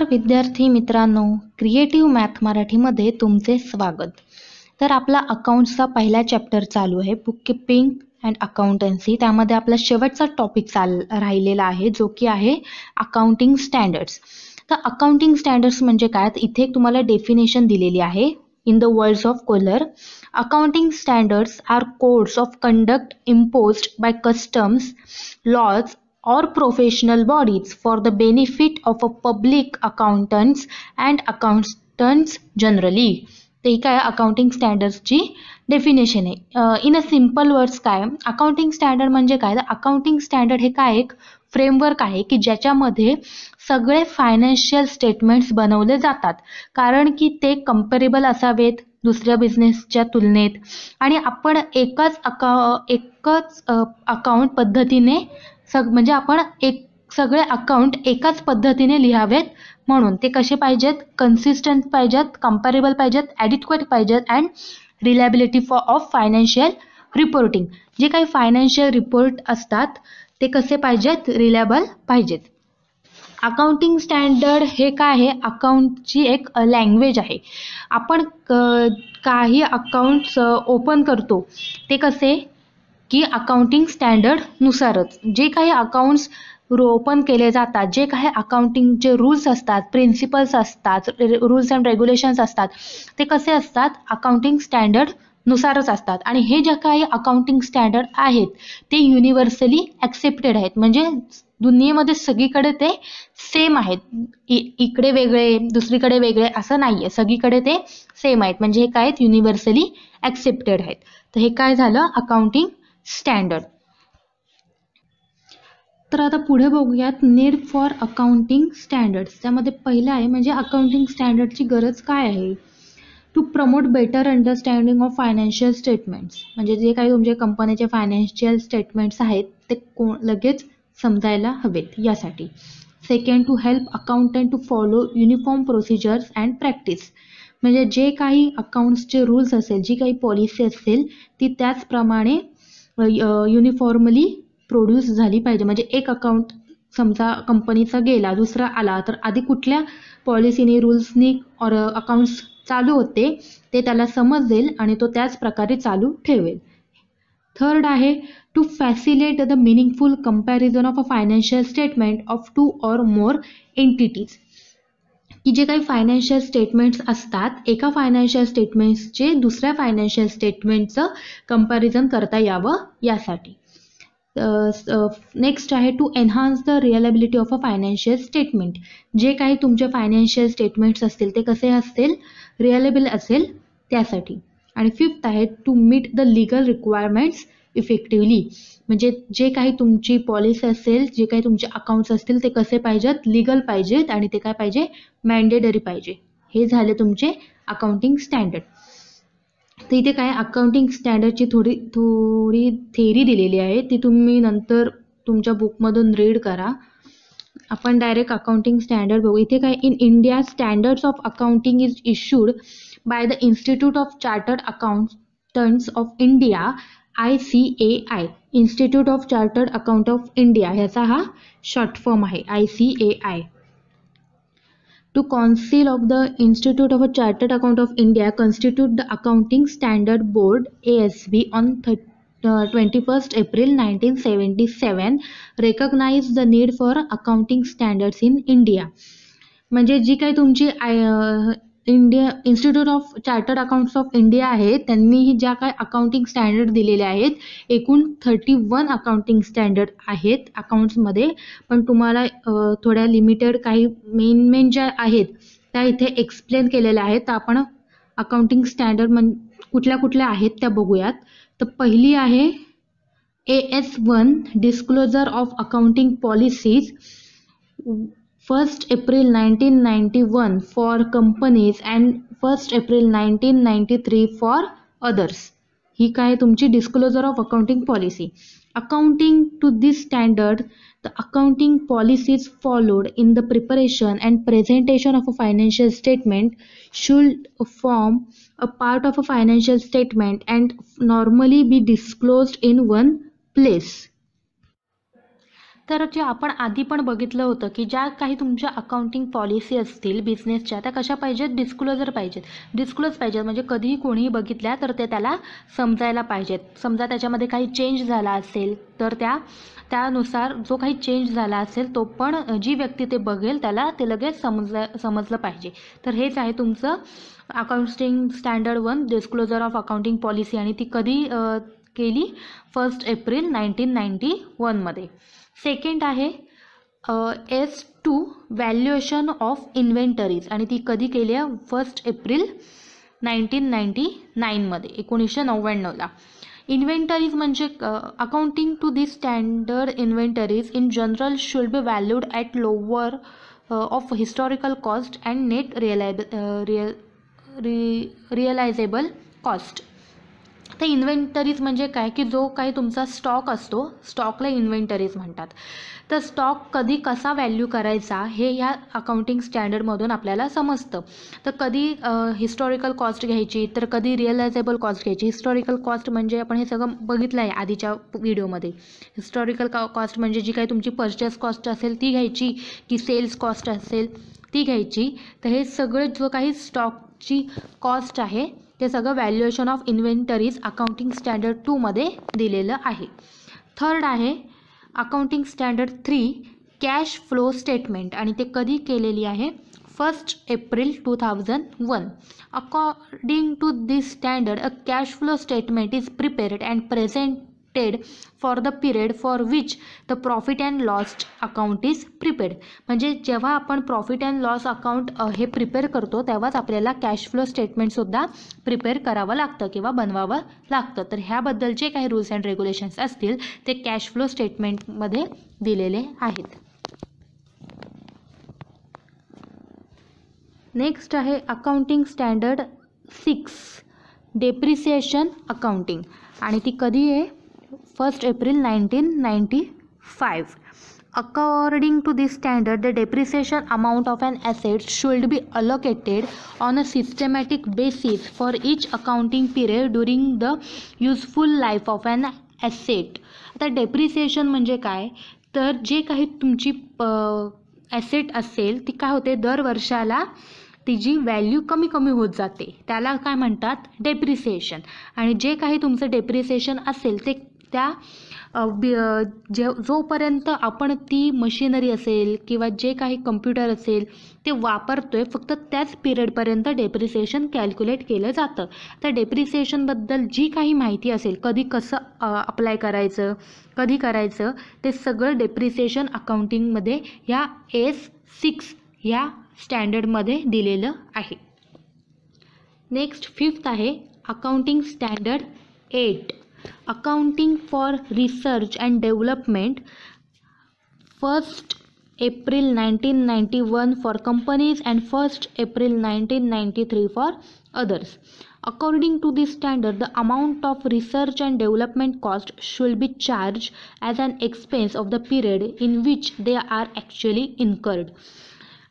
नमस्कार विद्यार्थी मित्रांनो, क्रिएटिव्ह मॅथ मराठीमध्ये तुमचे स्वागत. तर आपला अकाउंट्सचा पहिला चॅप्टर चालू आहे, बुक कीपिंग अँड अकाउंटन्सी. त्यामध्ये आपला शेवटचा टॉपिक राहिलेला आहे, जो की आहे अकाउंटिंग स्टँडर्ड्स. तर अकाउंटिंग स्टँडर्ड्स म्हणजे काय, इथे तुम्हाला डेफिनेशन दिलेली आहे. In the words of Kohler, accounting standards are codes of conduct imposed by customs, laws, or professional bodies for the benefit of a public accountants and accountants generally. ते काय accounting स्टँडर्ड्सची definition आहे. In a simple words काय, accounting standard म्हणजे काय, तर accounting standard हे काय एक फ्रेमवर्क आहे की ज्याच्यामध्ये सगळे फायनान्शियल स्टेटमेंट्स बनवले जातात, कारण की ते कंपेरेबल असावेत दुसऱ्या बिझनेसच्या तुलनेत, आणि आपण एकच अकाउंट पद्धतीने म्हणजे आपण सगळे अकाउंट एकाच पद्धतीने लिहावेत. म्हणून ते कसे पाहिजेत, कन्सिस्टंट पाहिजेत, कंपॅरेबल पाहिजेत, ॲडिक्वेट पाहिजेत and reliability of financial reporting. जे काही फायनान्शियल रिपोर्ट असतात ते कसे पाहिजेत, रिलायबल पाहिजेत. अकाउंटिंग स्टँडर्ड हे काय आहे, अकाउंटची एक लँग्वेज आहे. आपण काही अकाउंट्स ओपन करतो ते कसे की अकाउंटिंग स्टँडर्डनुसारच. जे काही अकाउंट्स ओपन केले जातात, जे काही अकाउंटिंगचे रूल्स असतात, प्रिन्सिपल्स असतात, रूल्स अँड रेग्युलेशन्स असतात, ते कसे असतात, अकाउंटिंग स्टँडर्डनुसारच असतात. आणि हे जे काही अकाउंटिंग स्टँडर्ड आहेत ते युनिव्हर्सली ॲक्सेप्टेड आहेत, म्हणजे दुनियेमध्ये सगळीकडे ते सेम आहेत. इकडे वेगळे दुसरीकडे वेगळे असं नाही आहे, सगळीकडे ते सेम आहेत, म्हणजे हे काय आहेत, युनिव्हर्सली ॲक्सेप्टेड आहेत. तर हे काय झालं, अकाउंटिंग स्टँडर्ड. तर आता पुढे बघूयात नीड फॉर अकाउंटिंग स्टँडर्ड्स. त्यामध्ये पहिलं आहे म्हणजे अकाउंटिंग स्टँडर्डची गरज काय आहे, to promote better understanding of financial statements. म्हणजे जे काही तुमच्या कंपनीचे फायनान्शियल स्टेटमेंट्स आहेत ते लगेच समजायला हवेत यासाठी. Second, to help accountant to follow uniform procedures and practice. म्हणजे जे काही अकाउंट्सचे रूल्स असेल, जी काही पॉलिसी असेल ती त्याचप्रमाणे युनिफॉर्मली प्रोड्यूस झाली पाहिजे. म्हणजे एक अकाउंट समजा कंपनीचा गेला, दुसरा आला, तर आधी कुठल्या पॉलिसीनी रूल्सनी और अकाउंट्स चालू होते ते त्याला समजेल आणि तो त्याच प्रकारे चालू ठेवेल. थर्ड आहे to facilitate the meaningful comparison of a financial statement of two or more entities. की जे काही फायनान्शियल स्टेटमेंट्स असतात, एका फायनान्शियल स्टेटमेंट्सचे दुसऱ्या फायनान्शियल स्टेटमेंटचं कंपॅरिझन करता यावं यासाठी. नेक्स्ट आहे to enhance the reliability of a financial statement. जे काही तुमचे फायनान्शियल स्टेटमेंट्स असतील ते कसे असतील, रिअलेबल असेल त्यासाठी. आणि फिफ्थ आहे to meet the legal requirements effectively. म्हणजे जे काही तुमची पॉलिसी असेल, जे काही तुमचे अकाउंट्स असतील ते कसे पाहिजेत, लीगल पाहिजेत आणि ते काय पाहिजे, मॅन्डेटरी पाहिजे. हे झाले तुमचे अकाउंटिंग स्टँडर्ड. तर इथे काय अकाउंटिंग स्टँडर्डची थोडी थेरी दिलेली आहे, ती तुम्ही नंतर तुमच्या बुकमधून रीड करा. आपण डायरेक्ट अकाउंटिंग स्टँडर्ड बघू. इथे काय, in India standards of accounting is issued by the institute of chartered accountants of India, ICAI. Institute of chartered account of India ह्याचा हा शॉर्ट फॉर्म आहे, ICAI. To Council of the Institute of a Chartered Account of India constitute the Accounting Standard Board ASB on 21st April 1977 recognized the need for accounting standards in India. म्हणजे जी काही तुमची India institute of chartered accounts of India आहे त्यांनीही ज्या काही accounting standard दिलेले आहेत, एकूण 31 अकाउंटिंग स्टँडर्ड आहेत अकाउंट्समध्ये, पण तुम्हाला थोड्या लिमिटेड काही मेन ज्या आहेत त्या इथे एक्सप्लेन केलेल्या आहेत. तर आपण अकाउंटिंग स्टँडर्ड कुठल्या कुठल्या आहेत त्या बघूयात. तर पहिली आहे AS1 disclosure of accounting policies 1st April 1991 for companies and 1st April 1993 for others. ही काय तुमची disclosure of accounting policy. Accounting to this standard, the accounting policies followed in the preparation and presentation of a financial statement should form a part of a financial statement and normally be disclosed in one place. तर जे आपण आधी पण बघितलं होतं की ज्या काही तुमच्या अकाउंटिंग पॉलिसी असतील बिझनेसच्या त्या कशा पाहिजेत, डिस्क्लोजर पाहिजेत म्हणजे कधीही कोणीही बघितल्या तर ते त्याला समजायला पाहिजेत. समजा त्याच्यामध्ये काही चेंज झाला असेल तर त्यानुसार जो काही चेंज झाला असेल तो पण जी व्यक्ती ते बघेल त्याला ते लगेच समजलं पाहिजे. तर हेच आहे तुमचं accounting standard 1 disclosure of accounting policy आणि ती कधी केली 1 एप्रिल 1991 मध्ये. सेकंड आहे S2 व्हॅल्युएशन ऑफ इन्व्हेंटरीज आणि ती कधी केली आहे 1 एप्रिल 1999 मध्ये 1999ला. इन्व्हेंटरीज म्हणजे accounting to this standard inventories in general should be valued at lower of historical cost and net realizable cost. तर इन्व्हेंटरीज म्हणजे काय की जो काही तुमचा स्टॉक असतो स्टॉकला इन्व्हेंटरीज म्हणतात. तर स्टॉक कधी कसा व्हॅल्यू करायचा हे ह्या अकाउंटिंग स्टँडर्डमधून आपल्याला समजतं. तर कधी हिस्टॉरिकल कॉस्ट घ्यायची तर कधी रिअलायझेबल कॉस्ट घ्यायची. हिस्टॉरिकल कॉस्ट म्हणजे आपण हे सगळं बघितलं आहे आधीच्या व्हिडिओमध्ये. हिस्टॉरिकल कॉस्ट म्हणजे जी काही तुमची परचेस कॉस्ट असेल ती घ्यायची की सेल्स कॉस्ट असेल ती घ्यायची. तर हे सगळं जो काही स्टॉकची कॉस्ट आहे ते सगळं valuation of inventories accounting standard 2 मध्ये दिलेलं आहे. थर्ड आहे accounting standard 3 cash flow statement आणि ते कधी केलेली आहे 1 April 2001. According to this standard a cash flow statement is prepared and presented for the period for which the profit and loss account is prepared. म्हणजे जेव्हा आपण profit and loss account हे prepare करतो तेव्हाच आपल्याला कॅश फ्लो स्टेटमेंटसुद्धा प्रिपेअर करावं लागतं किंवा बनवावं लागतं. तर ह्याबद्दल जे काही रूल्स अँड रेग्युलेशन्स असतील ते कॅश फ्लो स्टेटमेंटमध्ये दिलेले आहेत. नेक्स्ट आहे अकाउंटिंग स्टँडर्ड 6 डेप्रिसिएशन अकाउंटिंग आणि ती कधी आहे 1 April 1995. According to this standard, the depreciation amount of an asset should be allocated on a systematic basis for each accounting period during the useful life of an asset. आता depreciation म्हणजे काय तर जे काही तुमची ॲसेट असेल ती काय होते दर वर्षाला तिची व्हॅल्यू कमी कमी होत जाते त्याला काय म्हणतात डेप्रिसिएशन. आणि जे काही तुमचं डेप्रिसिएशन असेल ते त्या जोपर्यंत आपण ती मशिनरी असेल किंवा जे काही कम्प्युटर असेल ते वापरतोय फक्त त्याच पिरियडपर्यंत डेप्रिसिएशन कॅल्क्युलेट केलं जातं. तर डेप्रिसिएशनबद्दल जी काही माहिती असेल कधी कसं अप्लाय करायचं कधी करायचं ते सगळं डेप्रिसिएशन अकाउंटिंगमध्ये ह्या S6 ह्या स्टँडर्डमध्ये दिलेलं आहे. नेक्स्ट 5th आहे accounting standard 8 accounting for research and development 1 April 1991 for companies and 1 April 1993 for others. According to this standard, the amount of research and development cost should be charged as an expense of the period in which they are actually incurred.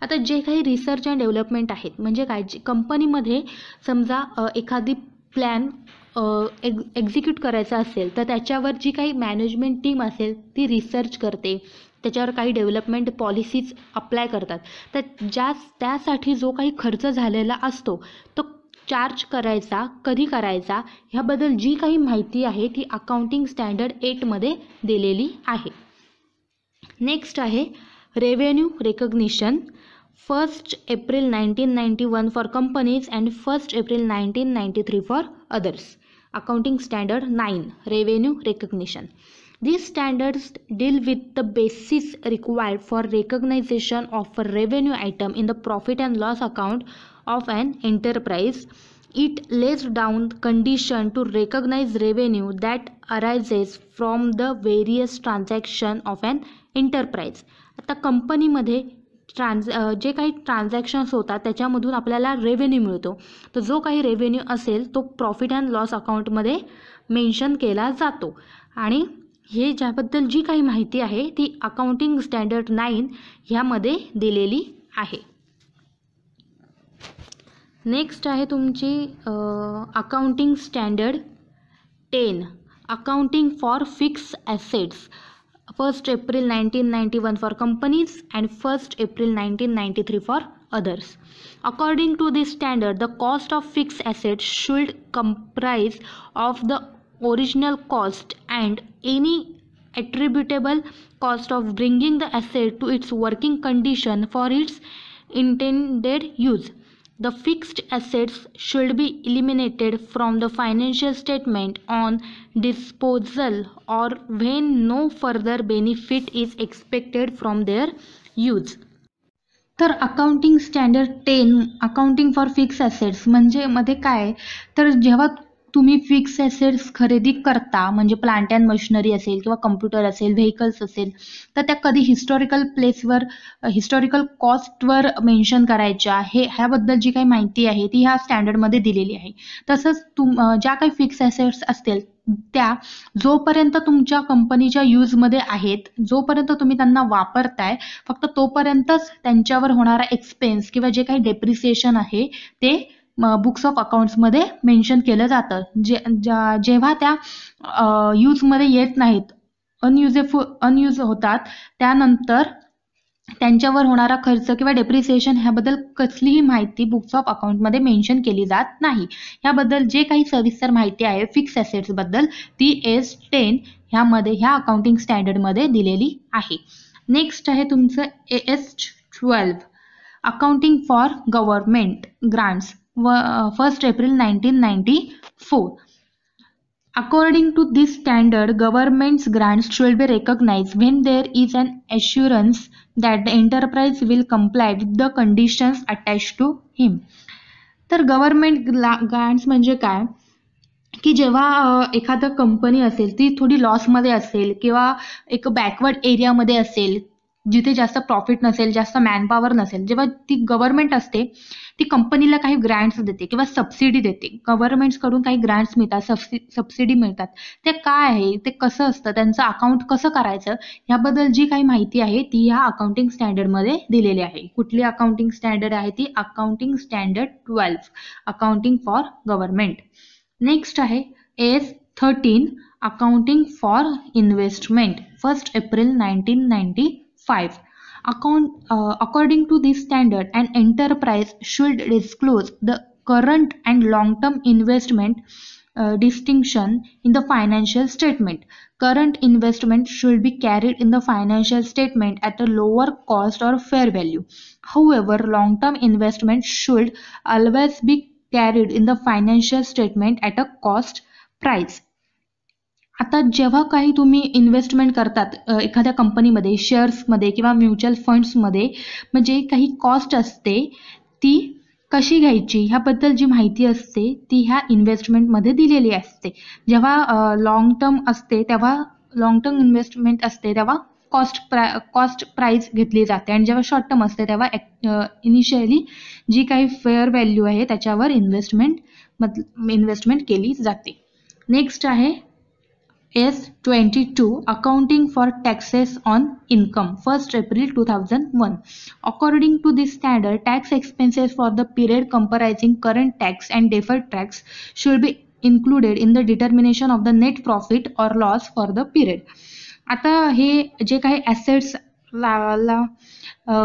आता जे काही research and development आहेत म्हणजे काय कंपनीमध्ये समजा एखादी plan execute करायचा असेल तर त्याच्यावर जी काही मॅनेजमेंट टीम असेल ती रिसर्च करते त्याच्यावर काही डेव्हलपमेंट पॉलिसीज अप्लाय करतात. तर त्यासाठी जो काही खर्च झालेला असतो तो चार्ज करायचा कधी करायचा ह्याबद्दल जी काही माहिती आहे ती अकाउंटिंग स्टँडर्ड 8 मध्ये दिलेली आहे. नेक्स्ट आहे revenue recognition 1 April 1991 for companies and 1 April 1993 for others. Accounting standard 9 revenue recognition. These standards deal with the basis required for recognition of a revenue item in the profit and loss account of an enterprise. It lays down condition to recognize revenue that arises from the various transaction of an enterprise. आता कंपनीमध्ये जे काही transactions होतात त्याच्यामधून आपल्याला revenue मिळतो. तर जो काही रेव्हेन्यू असेल तो प्रॉफिट अँड लॉस अकाउंटमध्ये मेन्शन केला जातो आणि हे ज्याबद्दल जी काही माहिती आहे ती अकाउंटिंग स्टँडर्ड 9 ह्यामध्ये दिलेली आहे. नेक्स्ट आहे तुमची accounting standard 10 accounting for fix assets 1st April 1991 for companies and 1st April 1993 for others. According to this standard, the cost of fixed assets should comprise of the original cost and any attributable cost of bringing the asset to its working condition for its intended use. The fixed assets should be eliminated from the financial statement on disposal or when no further benefit is expected from their use. तर accounting standard 10 accounting for fix assets म्हणजे मध्ये काय, तर जेव्हा तुम्ही fix assets खरेदी करता म्हणजे प्लांट अँड मशिनरी असेल किंवा कम्प्युटर असेल, व्हेकल्स असेल, तर त्या कधी हिस्टॉरिकल प्लेसवर हिस्टॉरिकल कॉस्टवर मेन्शन करायच्या, ह्याबद्दल जी काही माहिती आहे ती ह्या स्टँडर्डमध्ये दिलेली आहे. तसंच ज्या काही फिक्स ॲसेट्स असतील त्या जोपर्यंत तुमच्या कंपनीच्या यूजमध्ये आहेत, जोपर्यंत तुम्ही त्यांना वापरताय, फक्त तोपर्यंतच त्यांच्यावर होणारा एक्सपेन्स किंवा जे काही डेप्रिसिएशन आहे ते बुक्स ऑफ अकाउंट्समध्ये मेन्शन केलं जातं. जेव्हा त्या यूजमध्ये येत नाहीत, अनयूज होतात, त्यानंतर त्यांच्यावर होणारा खर्च किंवा डेप्रिसिएशन ह्याबद्दल कसलीही माहिती बुक्स ऑफ अकाउंटमध्ये मेन्शन केली जात नाही. ह्याबद्दल जे काही सविस्तर माहिती आहे फिक्स ॲसेट्सबद्दल ती AS10 ह्या अकाउंटिंग स्टँडर्डमध्ये दिलेली आहे. नेक्स्ट आहे तुमचं AS12 accounting for government grants 1st April 1994. According to this standard, government's grants should be recognized when there is an assurance that the enterprise will comply with the conditions attached to him. तर government grants म्हणजे काय की जेव्हा एखादं company असेल ती थोडी लॉसमध्ये असेल किंवा एक बॅकवर्ड एरियामध्ये असेल जिथे जास्त प्रॉफिट नसेल, जास्त मॅनपॉवर नसेल, जेव्हा ती गव्हर्नमेंट असते ती कंपनीला काही ग्रँट्स देते किंवा सबसिडी देते. गव्हर्नमेंट्सकडून काही ग्रँट्स मिळतात, सबसिडी मिळतात. ते काय आहे, ते कसं असतं, त्यांचं अकाउंट कसं करायचं याबद्दल जी काही माहिती आहे ती ह्या अकाउंटिंग स्टँडर्डमध्ये दिलेली आहे. कुठली अकाउंटिंग स्टँडर्ड आहे ती accounting standard 12 accounting for government. Next आहे AS13 accounting for investment 1st April 1995. According to this standard, an enterprise should disclose the current and long-term investment distinction in the financial statement. Current investment should be carried in the financial statement at a lower cost or fair value. However, long-term investment should always be carried in the financial statement at a cost price. आता जेव्हा काही तुम्ही investment करतात एखाद्या कंपनीमध्ये, शेअर्समध्ये किंवा mutual फंड्समध्ये, म्हणजे काही कॉस्ट असते ती कशी घ्यायची ह्याबद्दल जी माहिती असते ती ह्या इन्व्हेस्टमेंटमध्ये दिलेली असते. जेव्हा लॉंग टर्म इन्व्हेस्टमेंट असते तेव्हा कॉस्ट प्राइस घेतली जाते आणि जेव्हा शॉर्ट टर्म असते तेव्हा इनिशियली जी काही फेअर व्हॅल्यू आहे त्याच्यावर इन्व्हेस्टमेंट केली जाते. नेक्स्ट आहे AS22 Accounting for Taxes on Income 1st April 2001. According to this standard, tax expenses for the period comprising current tax and deferred tax should be included in the determination of the net profit or loss for the period. आता हे जे काही assets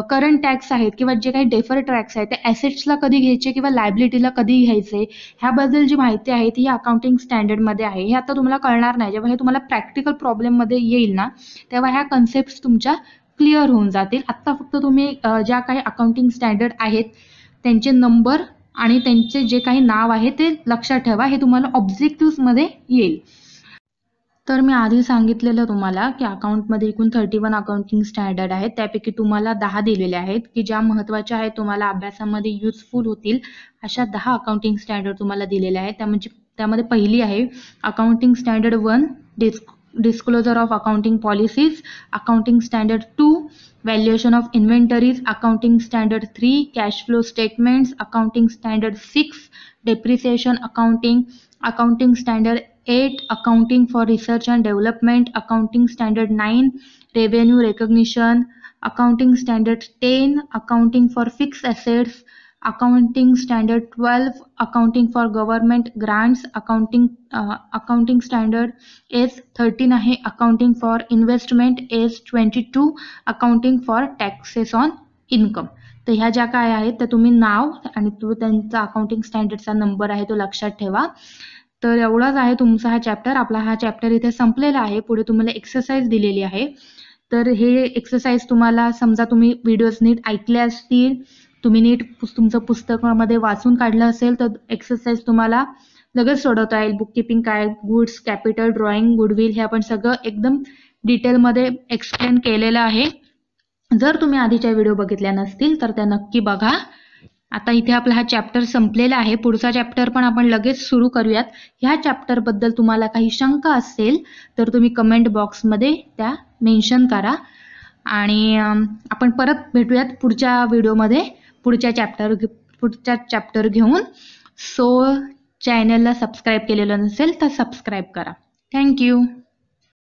current tax आहेत किंवा जे काही defer tax आहेत ते ॲसेट्सला कधी घ्यायचे किंवा लायबिलिटीला कधी घ्यायचे ह्याबद्दल जी माहिती आहे ती अकाउंटिंग स्टँडर्डमध्ये आहे. हे आता तुम्हाला कळणार नाही, जेव्हा हे तुम्हाला प्रॅक्टिकल प्रॉब्लेममध्ये येईल ना तेव्हा ह्या कन्सेप्ट तुमच्या क्लिअर होऊन जातील. आत्ता फक्त तुम्ही ज्या काही अकाउंटिंग स्टँडर्ड आहेत त्यांचे नंबर आणि त्यांचे जे काही नाव आहे ते लक्षात ठेवा, हे तुम्हाला ऑब्जेक्टिव्हमध्ये येईल. तर मी आधी सांगितलेलं तुम्हाला की अकाउंटमध्ये एकूण 31 अकाउंटिंग स्टँडर्ड आहेत, त्यापैकी तुम्हाला 10 दिलेले आहेत की ज्या महत्त्वाच्या आहेत, तुम्हाला अभ्यासामध्ये युजफुल होतील अशा 10 अकाउंटिंग स्टँडर्ड तुम्हाला दिलेले आहेत. त्यामध्ये पहिली आहे accounting standard 1 disclosure of accounting policies, accounting standard 2 valuation of inventories, accounting standard 3 cash flow statements, accounting standard 6 depreciation accounting, accounting standard 8 accounting for research and development, accounting standard 9 revenue recognition, accounting standard 10 accounting for fixed assets, accounting standard 12 accounting for government grants, accounting standard as 13 आहे accounting for investment, as 22 accounting for taxes on income. तर ह्या ज्या काय आहेत त्या तुम्ही नाव आणि तो त्यांचा अकाउंटिंग स्टँडर्डचा नंबर आहे तो लक्षात ठेवा. तर एवढाच आहे तुमचा हा चॅप्टर. आपला हा चॅप्टर इथे संपलेला आहे. पुढे तुम्हाला एक्सरसाइज दिलेली आहे. तर हे एक्सरसाइज तुम्हाला समजा तुम्ही व्हिडिओज नीट ऐकले असतील, तुम्ही नीट तुमचं पुस्तकामध्ये वाचून काढलं असेल तर एक्सरसाइज तुम्हाला लगेच सोडवता येईल. बुक किपिंग काय, गुड्स, कॅपिटल, ड्रॉइंग, गुडविल हे आपण सगळं एकदम डिटेलमध्ये एक्सप्लेन केलेलं आहे. जर तुम्ही आधीच्या व्हिडिओ बघितल्या नसतील तर त्या नक्की बघा. आता इथे आपला हा चॅप्टर संपलेला आहे. पुढचा चॅप्टर पण आपण लगेच सुरू करूयात. ह्या चॅप्टर बद्दल तुम्हाला काही शंका असेल तर तुम्ही कमेंट बॉक्समध्ये त्या मेन्शन करा आणि आपण परत भेटूयात पुढच्या व्हिडिओमध्ये पुढच्या चॅप्टर घेऊन. सो चॅनलला सबस्क्राईब केलेलं नसेल तर सबस्क्राईब करा. थँक्यू.